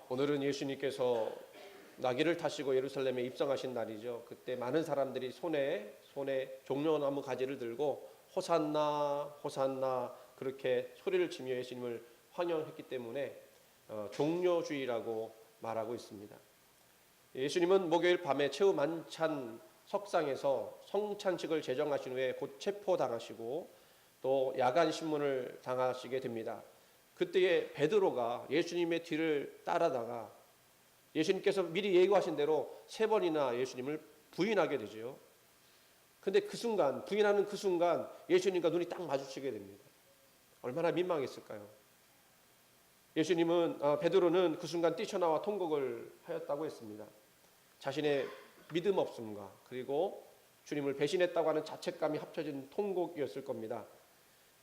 오늘은 예수님께서 나귀를 타시고 예루살렘에 입성하신 날이죠. 그때 많은 사람들이 손에 종려나무 가지를 들고 호산나 호산나 그렇게 소리를 치며 예수님을 환영했기 때문에 종려주의라고 말하고 있습니다. 예수님은 목요일 밤에 최후 만찬 석상에서 성찬식을 제정하신 후에 곧 체포당하시고 또 야간 신문을 당하시게 됩니다. 그때에 베드로가 예수님의 뒤를 따라다가 예수님께서 미리 예고하신 대로 3번이나 예수님을 부인하게 되죠. 근데 부인하는 그 순간 예수님과 눈이 딱 마주치게 됩니다. 얼마나 민망했을까요? 베드로는 그 순간 뛰쳐나와 통곡을 하였다고 했습니다. 자신의 믿음 없음과 그리고 주님을 배신했다고 하는 자책감이 합쳐진 통곡이었을 겁니다.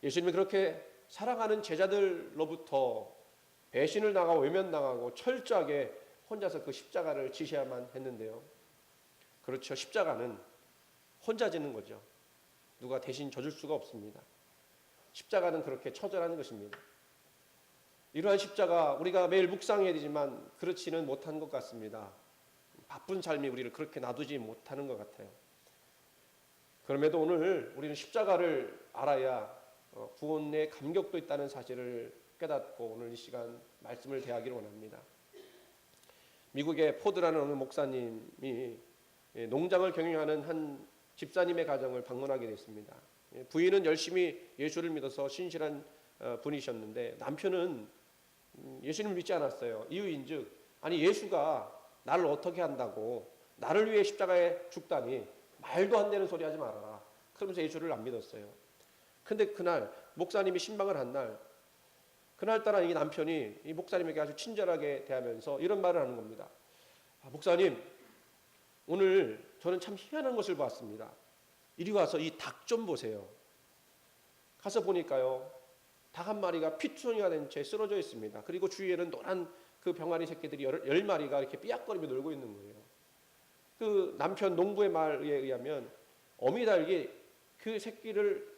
예수님이 그렇게 사랑하는 제자들로부터 배신을 당하고 외면당하고 철저하게 혼자서 그 십자가를 지셔야만 했는데요. 그렇죠. 십자가는 혼자 지는 거죠. 누가 대신 져줄 수가 없습니다. 십자가는 그렇게 처절한 것입니다. 이러한 십자가 우리가 매일 묵상해야 되지만 그렇지는 못한 것 같습니다. 바쁜 삶이 우리를 그렇게 놔두지 못하는 것 같아요. 그럼에도 오늘 우리는 십자가를 알아야 구원의 감격도 있다는 사실을 깨닫고 오늘 이 시간 말씀을 대하기를 원합니다. 미국의 포드라는 어느 목사님이 농장을 경영하는 한 집사님의 가정을 방문하게 됐습니다. 부인은 열심히 예수를 믿어서 신실한 분이셨는데 남편은 예수님을 믿지 않았어요. 이유인즉 아니 예수가 나를 어떻게 한다고 나를 위해 십자가에 죽다니 말도 안 되는 소리 하지 말아라. 그러면서 예수를 안 믿었어요. 근데 그날 목사님이 신방을 한 날 그날따라 이 남편이 이 목사님에게 아주 친절하게 대하면서 이런 말을 하는 겁니다. 목사님, 오늘 저는 참 희한한 것을 봤습니다. 이리 와서 이 닭 좀 보세요. 가서 보니까요, 닭 한 마리가 피투성이가 된 채 쓰러져 있습니다. 그리고 주위에는 노란 그 병아리 새끼들이 10마리가 이렇게 삐약거리며 놀고 있는 거예요. 그 남편 농부의 말에 의하면 어미닭이 그 새끼를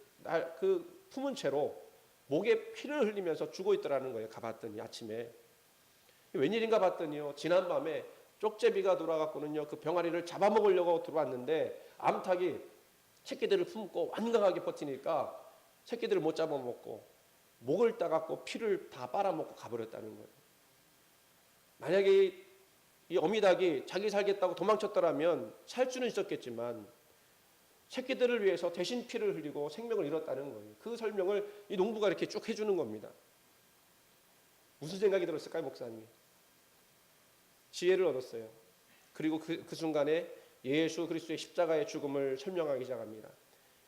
품은 채로 목에 피를 흘리면서 죽어 있더라는 거예요. 가봤더니 아침에 웬일인가 봤더니요, 지난밤에 쪽제비가 돌아갔고는요 그 병아리를 잡아먹으려고 들어왔는데 암탉이 새끼들을 품고 완강하게 버티니까 새끼들을 못 잡아먹고 목을 따갖고 피를 다 빨아먹고 가버렸다는 거예요. 만약에 이 어미닭이 자기 살겠다고 도망쳤더라면 살 수는 있었겠지만 새끼들을 위해서 대신 피를 흘리고 생명을 잃었다는 거예요. 그 설명을 이 농부가 이렇게 쭉 해주는 겁니다. 무슨 생각이 들었을까요, 목사님이? 지혜를 얻었어요. 그리고 그 순간에 예수 그리스도의 십자가의 죽음을 설명하기 시작합니다.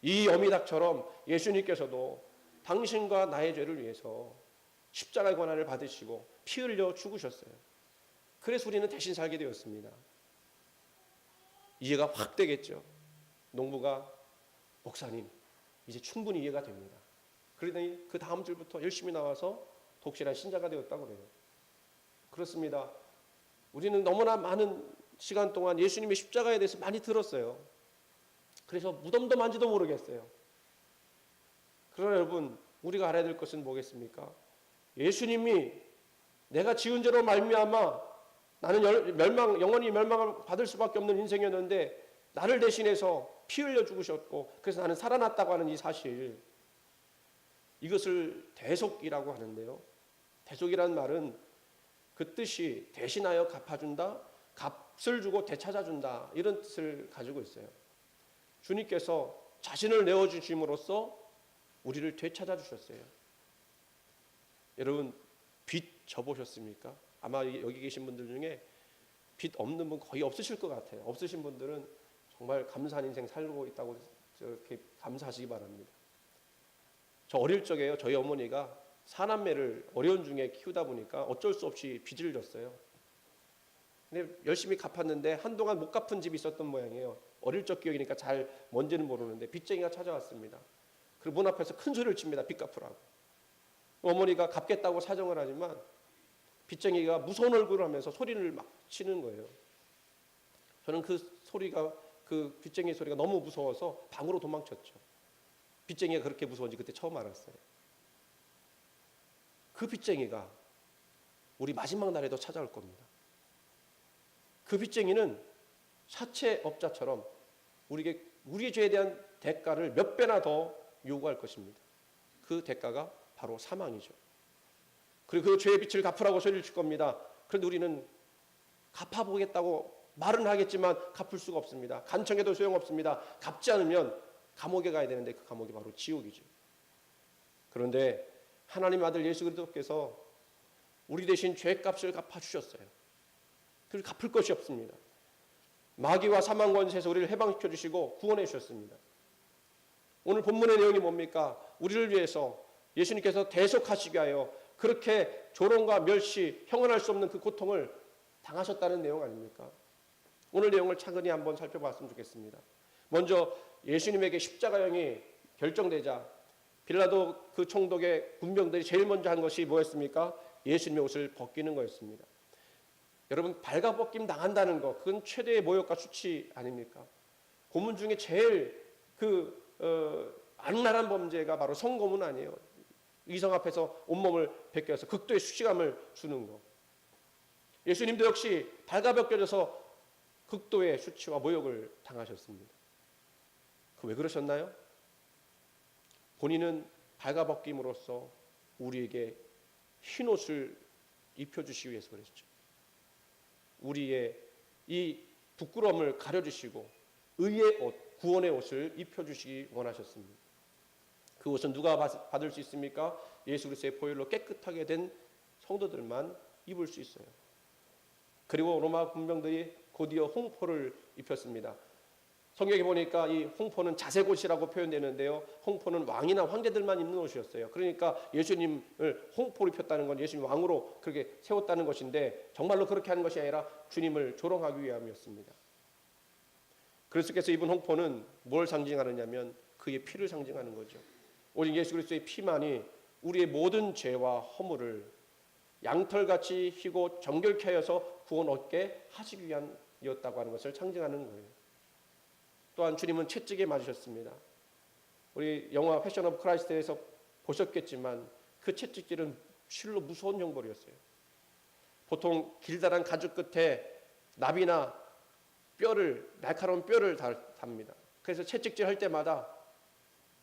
이 어미닭처럼 예수님께서도 당신과 나의 죄를 위해서 십자가의 고난을 받으시고 피 흘려 죽으셨어요. 그래서 우리는 대신 살게 되었습니다. 이해가 확 되겠죠. 농부가 목사님 이제 충분히 이해가 됩니다. 그러더니 그 다음 줄부터 열심히 나와서 독실한 신자가 되었다고 그래요. 그렇습니다. 우리는 너무나 많은 시간 동안 예수님의 십자가에 대해서 많이 들었어요. 그래서 무덤도 만지도 모르겠어요. 그러나 여러분, 우리가 알아야 될 것은 뭐겠습니까? 예수님이 내가 지은 죄로 말미암아 나는 영원히 멸망을 받을 수밖에 없는 인생이었는데 나를 대신해서 피 흘려 죽으셨고 그래서 나는 살아났다고 하는 이 사실, 이것을 대속이라고 하는데요. 대속이라는 말은 그 뜻이 대신하여 갚아준다, 값을 주고 되찾아준다, 이런 뜻을 가지고 있어요. 주님께서 자신을 내어주심으로써 우리를 되찾아 주셨어요. 여러분, 빚 져보셨습니까? 아마 여기 계신 분들 중에 빚 없는 분 거의 없으실 것 같아요. 없으신 분들은 정말 감사한 인생 살고 있다고 이렇게 감사하시기 바랍니다. 저 어릴 적에요, 저희 어머니가 사남매를 어려운 중에 키우다 보니까 어쩔 수 없이 빚을 졌어요. 근데 열심히 갚았는데 한동안 못 갚은 집이 있었던 모양이에요. 어릴 적 기억이니까 잘 뭔지는 모르는데 빚쟁이가 찾아왔습니다. 그리고 문 앞에서 큰 소리를 칩니다. 빚 갚으라고. 어머니가 갚겠다고 사정을 하지만 빚쟁이가 무서운 얼굴을 하면서 소리를 막 치는 거예요. 저는 그 빚쟁이 소리가 너무 무서워서 방으로 도망쳤죠. 빚쟁이가 그렇게 무서운지 그때 처음 알았어요. 그 빚쟁이가 우리 마지막 날에도 찾아올 겁니다. 그 빚쟁이는 사채업자처럼 우리의 죄에 대한 대가를 몇 배나 더 요구할 것입니다. 그 대가가 바로 사망이죠. 그리고 그 죄의 빚을 갚으라고 소리를 칠 겁니다. 그런데 우리는 갚아보겠다고 말은 하겠지만 갚을 수가 없습니다. 간청해도 소용없습니다. 갚지 않으면 감옥에 가야 되는데 그 감옥이 바로 지옥이죠. 그런데 하나님 아들 예수 그리스도께서 우리 대신 죄값을 갚아주셨어요. 그걸 갚을 것이 없습니다. 마귀와 사망 권세에서 우리를 해방시켜 주시고 구원해 주셨습니다. 오늘 본문의 내용이 뭡니까? 우리를 위해서 예수님께서 대속하시게 하여 그렇게 조롱과 멸시, 형언할 수 없는 그 고통을 당하셨다는 내용 아닙니까? 오늘 내용을 차근히 한번 살펴봤으면 좋겠습니다. 먼저 예수님에게 십자가형이 결정되자 빌라도 그 총독의 군병들이 제일 먼저 한 것이 뭐였습니까? 예수님의 옷을 벗기는 거였습니다. 여러분, 발가벗김 당한다는 것, 그건 최대의 모욕과 수치 아닙니까? 고문 중에 제일 악랄한 범죄가 바로 성고문 아니에요. 의성 앞에서 온몸을 벗겨서 극도의 수치감을 주는 것. 예수님도 역시 발가벗겨져서 극도의 수치와 모욕을 당하셨습니다. 그 왜 그러셨나요? 본인은 발가벗김으로써 우리에게 흰옷을 입혀주시기 위해서 그랬죠. 우리의 이 부끄러움을 가려주시고 의의 옷, 구원의 옷을 입혀주시기 원하셨습니다. 그 옷은 누가 받을 수 있습니까? 예수 그리스도의 보혈로 깨끗하게 된 성도들만 입을 수 있어요. 그리고 로마 군병들이 곧이어 홍포를 입혔습니다. 성경에 보니까 이 홍포는 자색 옷이라고 표현되는데요. 홍포는 왕이나 황제들만 입는 옷이었어요. 그러니까 예수님을 홍포로 입혔다는 건 예수님 왕으로 그렇게 세웠다는 것인데 정말로 그렇게 하는 것이 아니라 주님을 조롱하기 위함이었습니다. 그리스도께서 입은 홍포는 뭘 상징하느냐면 그의 피를 상징하는 거죠. 오직 예수 그리스도의 피만이 우리의 모든 죄와 허물을 양털같이 희고 정결케 하여서 구원 얻게 하시기 위함이었다고 하는 것을 상징하는 거예요. 또한 주님은 채찍에 맞으셨습니다. 우리 영화 패션 오브 크라이스트에서 보셨겠지만 그 채찍질은 실로 무서운 형벌이었어요. 보통 길다란 가죽 끝에 납이나 날카로운 뼈를 답니다. 그래서 채찍질 할 때마다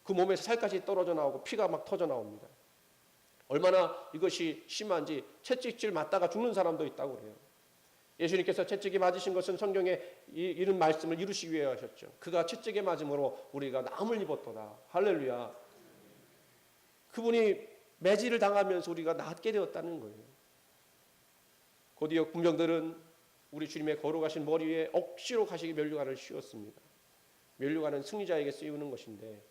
그 몸에서 살까지 떨어져 나오고 피가 막 터져 나옵니다. 얼마나 이것이 심한지 채찍질 맞다가 죽는 사람도 있다고 그래요. 예수님께서 채찍에 맞으신 것은 성경에 이런 말씀을 이루시기 위해 하셨죠. 그가 채찍에 맞음으로 우리가 나음을 입었도다. 할렐루야. 그분이 매질을 당하면서 우리가 낫게 되었다는 거예요. 곧이어 군병들은 우리 주님의 거룩하신 머리 위에 억지로 가시게 면류관을 씌웠습니다. 면류관은 승리자에게 쓰이는 것인데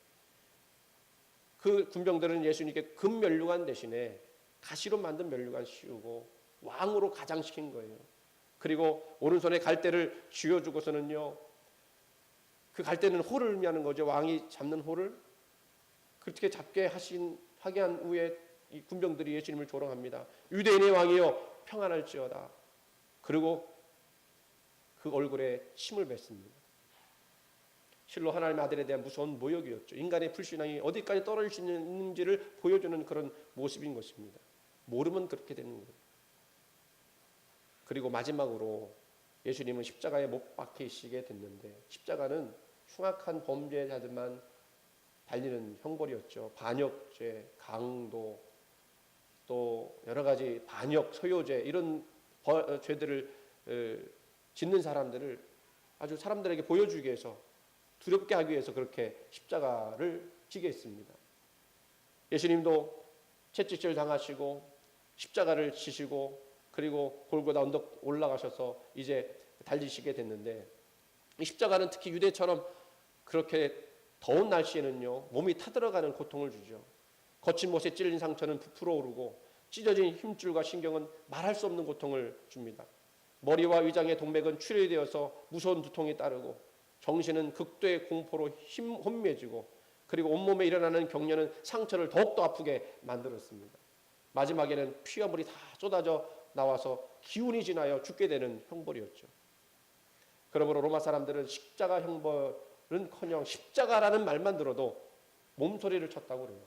그 군병들은 예수님께 금 면류관 대신에 가시로 만든 면류관 씌우고 왕으로 가장시킨 거예요. 그리고 오른손에 갈대를 쥐어주고서는요, 그 갈대는 호를 의미하는 거죠. 왕이 잡는 호를 그렇게 잡게 하게 한 후에 이 군병들이 예수님을 조롱합니다. 유대인의 왕이여 평안할지어다. 그리고 그 얼굴에 침을 뱉습니다. 실로 하나님의 아들에 대한 무서운 모욕이었죠. 인간의 불신앙이 어디까지 떨어질 수 있는지를 보여주는 그런 모습인 것입니다. 모르면 그렇게 되는 거예요. 그리고 마지막으로 예수님은 십자가에 못 박히시게 됐는데 십자가는 흉악한 범죄자들만 달리는 형벌이었죠. 반역죄, 강도, 또 여러 가지 반역, 소요죄 이런 죄들을 짓는 사람들을 아주 사람들에게 보여주기 위해서 두렵게 하기 위해서 그렇게 십자가를 지게 했습니다. 예수님도 채찍질 당하시고 십자가를 지시고 그리고 골고다 언덕 올라가셔서 이제 달리시게 됐는데 이 십자가는 특히 유대처럼 그렇게 더운 날씨에는요 몸이 타들어가는 고통을 주죠. 거친 못에 찔린 상처는 부풀어 오르고 찢어진 힘줄과 신경은 말할 수 없는 고통을 줍니다. 머리와 위장의 동맥은 출혈되어서 무서운 두통이 따르고 정신은 극도의 공포로 혼미해지고 그리고 온몸에 일어나는 경련은 상처를 더욱더 아프게 만들었습니다. 마지막에는 피와 물이 다 쏟아져 나와서 기운이 지나여 죽게 되는 형벌이었죠. 그러므로 로마 사람들은 십자가 형벌은커녕 십자가라는 말만 들어도 몸소리를 쳤다고 그래요.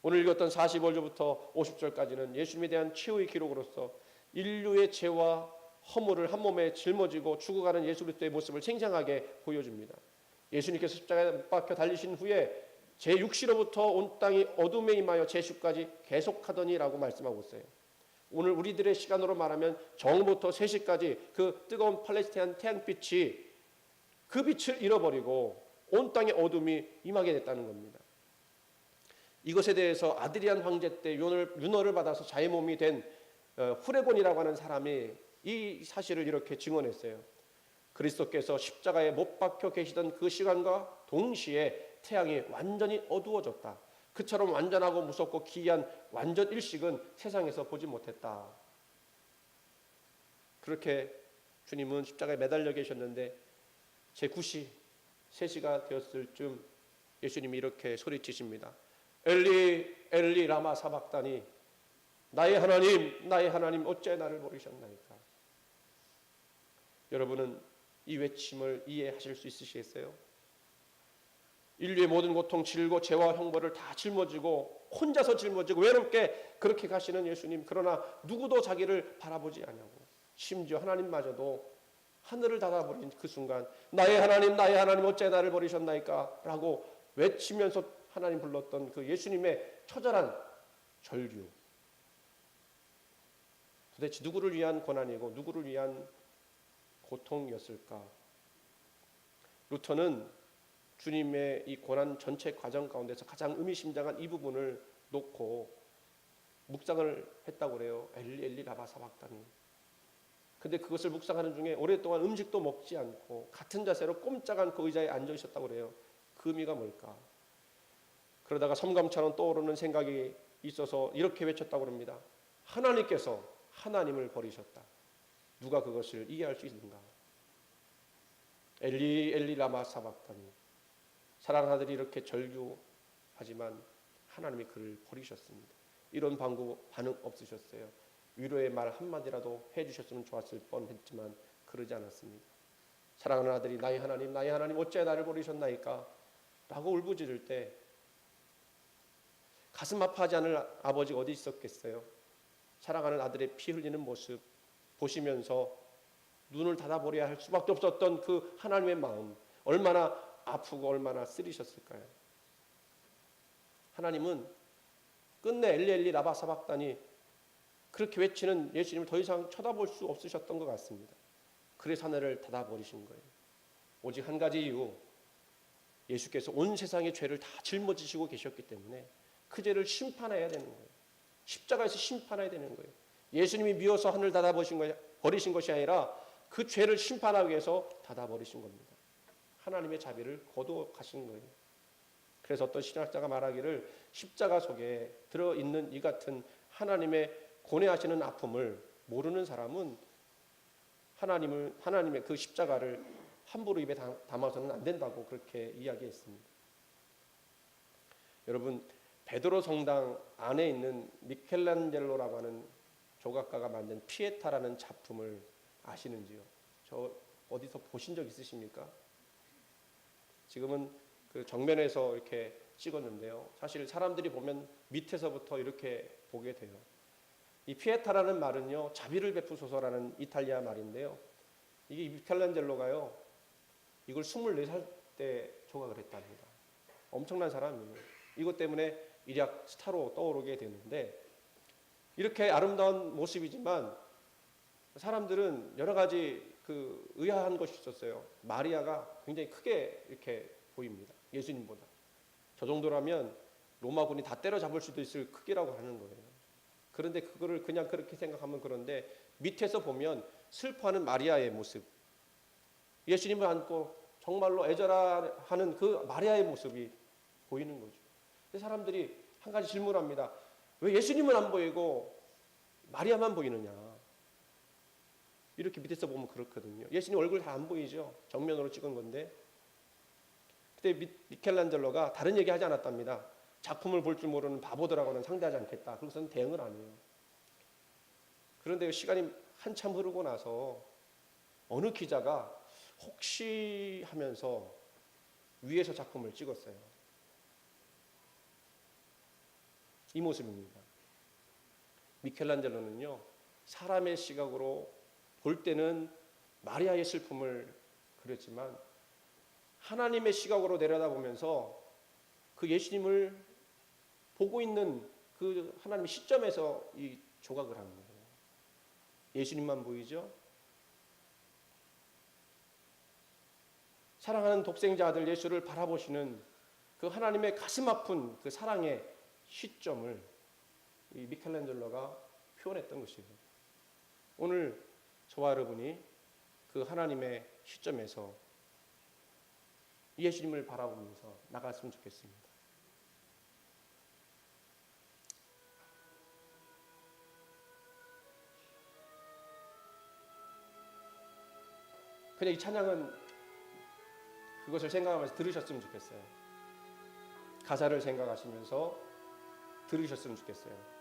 오늘 읽었던 45절부터 50절까지는 예수님에 대한 최후의 기록으로서 인류의 죄와 허물을 한 몸에 짊어지고 죽어가는 예수 그리스도의 모습을 생생하게 보여줍니다. 예수님께서 십자가에 못 박혀 달리신 후에 제6시로부터 온 땅이 어둠에 임하여 제10까지 계속하더니라고 말씀하고 있어요. 오늘 우리들의 시간으로 말하면 정오부터 3시까지 그 뜨거운 팔레스타인 태양빛이 그 빛을 잃어버리고 온 땅의 어둠이 임하게 됐다는 겁니다. 이것에 대해서 아드리안 황제 때 윤허를 받아서 자의 몸이 된 후레곤이라고 하는 사람이 이 사실을 이렇게 증언했어요. 그리스도께서 십자가에 못 박혀 계시던 그 시간과 동시에 태양이 완전히 어두워졌다. 그처럼 완전하고 무섭고 기이한 완전 일식은 세상에서 보지 못했다. 그렇게 주님은 십자가에 매달려 계셨는데 제9시 3시가 되었을 쯤 예수님이 이렇게 소리치십니다. 엘리 엘리 라마 사박다니, 나의 하나님 어째 나를 버리셨나이까. 여러분은 이 외침을 이해하실 수 있으시겠어요? 인류의 모든 고통, 질고 죄와 형벌을 다 짊어지고 혼자서 짊어지고 외롭게 그렇게 가시는 예수님, 그러나 누구도 자기를 바라보지 않냐고, 심지어 하나님마저도 하늘을 닫아버린 그 순간 나의 하나님 어째 나를 버리셨나이까 라고 외치면서 하나님 불렀던 그 예수님의 처절한 절규, 도대체 누구를 위한 고난이고 누구를 위한 고통이었을까? 루터는 주님의 이 고난 전체 과정 가운데서 가장 의미심장한 이 부분을 놓고 묵상을 했다고 그래요. 엘리 엘리 라마 사박다니. 근데 그것을 묵상하는 중에 오랫동안 음식도 먹지 않고 같은 자세로 꼼짝 않고 의자에 앉아 있었다고 그래요. 그 의미가 뭘까? 그러다가 섬감처럼 떠오르는 생각이 있어서 이렇게 외쳤다고 합니다. 하나님께서 하나님을 버리셨다. 누가 그것을 이해할 수 있는가? 엘리 엘리 라마 사박다니. 사랑하는 아들이 이렇게 절규하지만 하나님이 그를 버리셨습니다. 이런 반응 없으셨어요. 위로의 말 한마디라도 해주셨으면 좋았을 뻔했지만 그러지 않았습니다. 사랑하는 아들이 나의 하나님 어째 나를 버리셨나이까 라고 울부짖을 때 가슴 아파하지 않을 아버지가 어디 있었겠어요? 사랑하는 아들의 피 흘리는 모습 보시면서 눈을 닫아버려야 할 수밖에 없었던 그 하나님의 마음, 얼마나 아프고 얼마나 쓰리셨을까요? 하나님은 끝내 엘리 엘리 라마 사박다니 그렇게 외치는 예수님을 더 이상 쳐다볼 수 없으셨던 것 같습니다. 그래서 하늘을 닫아버리신 거예요. 오직 한 가지 이유, 예수께서 온 세상의 죄를 다 짊어지시고 계셨기 때문에 그 죄를 심판해야 되는 거예요. 십자가에서 심판해야 되는 거예요. 예수님이 미워서 하늘 버리신 것이 아니라 그 죄를 심판하기 위해서 닫아버리신 겁니다. 하나님의 자비를 거두어 가신 거예요. 그래서 어떤 신학자가 말하기를 십자가 속에 들어있는 이 같은 하나님의 고뇌하시는 아픔을 모르는 사람은 하나님의 그 십자가를 함부로 입에 담아서는 안 된다고 그렇게 이야기했습니다. 여러분, 베드로 성당 안에 있는 미켈란젤로라고 하는 조각가가 만든 피에타라는 작품을 아시는지요? 저 어디서 보신 적 있으십니까? 지금은 그 정면에서 이렇게 찍었는데요. 사실 사람들이 보면 밑에서부터 이렇게 보게 돼요. 이 피에타라는 말은요, 자비를 베푸소서라는 이탈리아 말인데요. 이게 미켈란젤로가요, 이걸 24살 때 조각을 했답니다. 엄청난 사람이에요. 이것 때문에 일약 스타로 떠오르게 되는데, 이렇게 아름다운 모습이지만 사람들은 여러 가지 그 의아한 것이 있었어요. 마리아가 굉장히 크게 이렇게 보입니다. 예수님보다. 저 정도라면 로마군이 다 때려잡을 수도 있을 크기라고 하는 거예요. 그런데 그거를 그냥 그렇게 생각하면 그런데 밑에서 보면 슬퍼하는 마리아의 모습, 예수님을 안고 정말로 애절하는 그 마리아의 모습이 보이는 거죠. 사람들이 한 가지 질문합니다. 왜 예수님은 안 보이고 마리아만 보이느냐? 이렇게 밑에서 보면 그렇거든요. 예수님 얼굴 다 안 보이죠. 정면으로 찍은 건데. 그때 미켈란젤로가 다른 얘기 하지 않았답니다. 작품을 볼 줄 모르는 바보들하고는 상대하지 않겠다. 그래서는 대응을 안 해요. 그런데 시간이 한참 흐르고 나서 어느 기자가 혹시 하면서 위에서 작품을 찍었어요. 이 모습입니다. 미켈란젤로는요, 사람의 시각으로 볼 때는 마리아의 슬픔을 그렸지만 하나님의 시각으로 내려다보면서 그 예수님을 보고 있는 그 하나님의 시점에서 이 조각을 하는 거예요. 예수님만 보이죠? 사랑하는 독생자 아들 예수를 바라보시는 그 하나님의 가슴 아픈 그 사랑의 시점을 이 미켈란젤로가 표현했던 것이에요. 오늘 저와 여러분이 그 하나님의 시점에서 예수님을 바라보면서 나갔으면 좋겠습니다. 그냥 이 찬양은 그것을 생각하면서 들으셨으면 좋겠어요. 가사를 생각하시면서 들으셨으면 좋겠어요.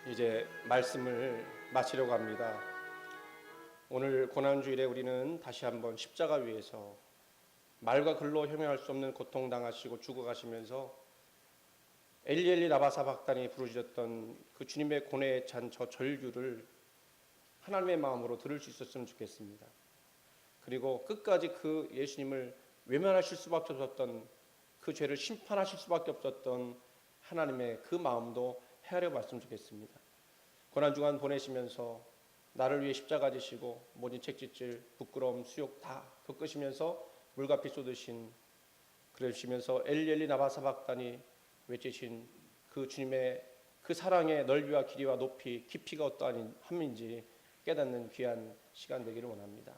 이제 말씀을 마치려고 합니다. 오늘 고난주일에 우리는 다시 한번 십자가 위에서 말과 글로 형용할 수 없는 고통당하시고 죽어가시면서 엘리 엘리 라마 사박단이 부르짖었던 그 주님의 고뇌에 찬 저 절규를 하나님의 마음으로 들을 수 있었으면 좋겠습니다. 그리고 끝까지 그 예수님을 외면하실 수밖에 없었던, 그 죄를 심판하실 수밖에 없었던 하나님의 그 마음도 헤아려 봤으면 좋겠습니다. 고난주간 보내시면서 나를 위해 십자가 지시고 모진 책짓질, 부끄러움, 수욕 다 겪으시면서 물과 피 쏟으신, 그러시면서 엘리 엘리 라마 사박단이 외치신 그 주님의 그 사랑의 넓이와 길이와 높이, 깊이가 어떠함인지 깨닫는 귀한 시간 되기를 원합니다.